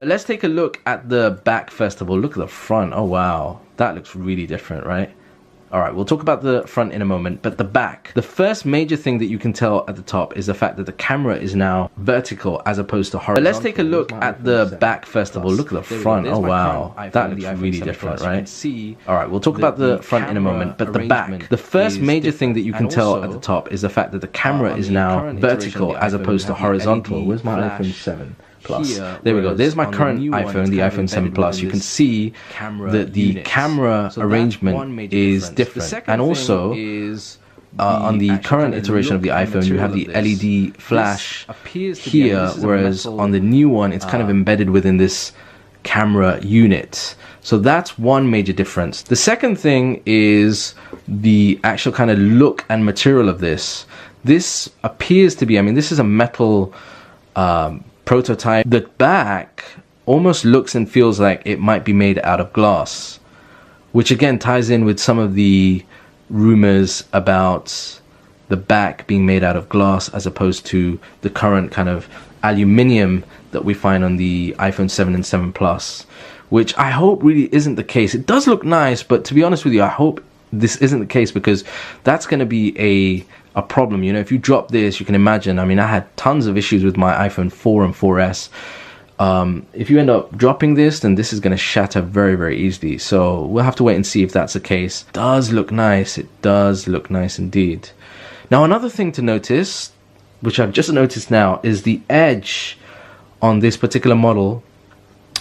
Let's take a look at the back first of all. Look at the front. Oh wow, that looks really different, right? Alright, we'll talk about the front in a moment, but the back. The first major thing that you can tell at the top is the fact that the camera is now vertical as opposed to horizontal. But let's take a look at the back first of all. Look at the front. Oh wow, that looks really different, right? Alright, we'll talk about the front in a moment, but the back. The first major thing that you can tell at the top is the fact that the camera is now vertical as opposed to horizontal. Where's my iPhone 7 Plus? There we go. There's my current iPhone, the iPhone 7 Plus. You can see that the camera arrangement is different. And also, on the current iteration of the iPhone, you have the LED flash here, whereas on the new one, it's kind of embedded within this camera unit. So that's one major difference. The second thing is the actual kind of look and material of this. This appears to be, I mean, this is a metal prototype. The back almost looks and feels like it might be made out of glass, which again ties in with some of the rumors about the back being made out of glass as opposed to the current kind of aluminium that we find on the iPhone 7 and 7 Plus, which I hope really isn't the case. It does look nice, but to be honest with you, I hope this isn't the case, because that's going to be a problem. You know, if you drop this, you can imagine, I mean, I had tons of issues with my iPhone 4 and 4S. If you end up dropping this, then this is going to shatter very, very easily. So we'll have to wait and see if that's the case. It does look nice. It does look nice indeed. Now, another thing to notice, which I've just noticed now, is the edge on this particular model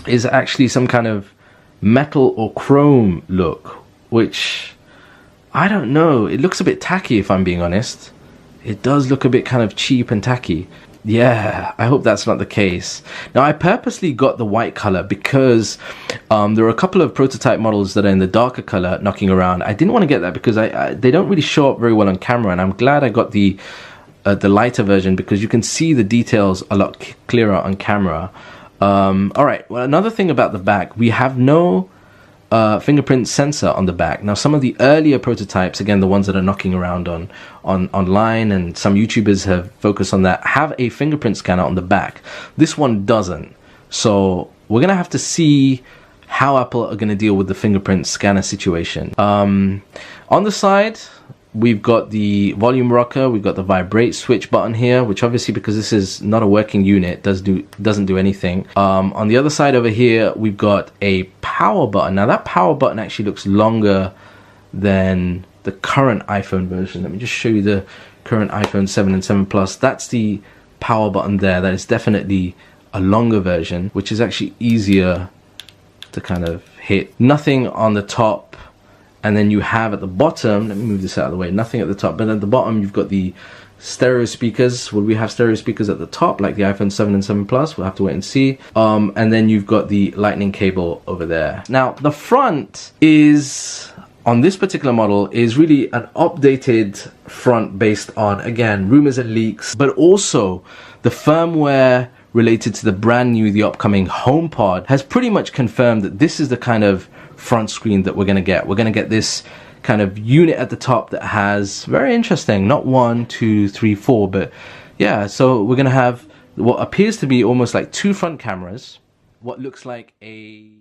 is actually some kind of metal or chrome look, which I don't know. It looks a bit tacky, if I'm being honest. It does look a bit kind of cheap and tacky. Yeah, I hope that's not the case. Now, I purposely got the white color because there are a couple of prototype models that are in the darker color knocking around. I didn't want to get that because they don't really show up very well on camera, and I'm glad I got the lighter version because you can see the details a lot clearer on camera. All right, well, another thing about the back, we have no fingerprint sensor on the back. Now, some of the earlier prototypes, again, the ones that are knocking around online, and some YouTubers have focused on that, have a fingerprint scanner on the back. This one doesn't. So we're gonna have to see how Apple are gonna deal with the fingerprint scanner situation. On the side, we've got the volume rocker, we've got the vibrate switch button here, which obviously, because this is not a working unit, doesn't do anything. On the other side over here, we've got a power button. Now, that power button actually looks longer than the current iPhone version. Let me just show you the current iPhone 7 and 7 Plus. That's the power button there. That is definitely a longer version, which is actually easier to kind of hit. Nothing on the top. And then you have at the bottom, let me move this out of the way, nothing at the top, but at the bottom you've got the stereo speakers. Will we have stereo speakers at the top like the iPhone 7 and 7 Plus? We'll have to wait and see. And then you've got the lightning cable over there. Now, the front is, on this particular model, is really an updated front based on, again, rumors and leaks, but also the firmware related to the brand new, the upcoming HomePod has pretty much confirmed that this is the kind of front screen that we're going to get. We're going to get this kind of unit at the top that has, very interesting, not 1, 2, 3, 4, but yeah, so we're going to have what appears to be almost like 2 front cameras, what looks like a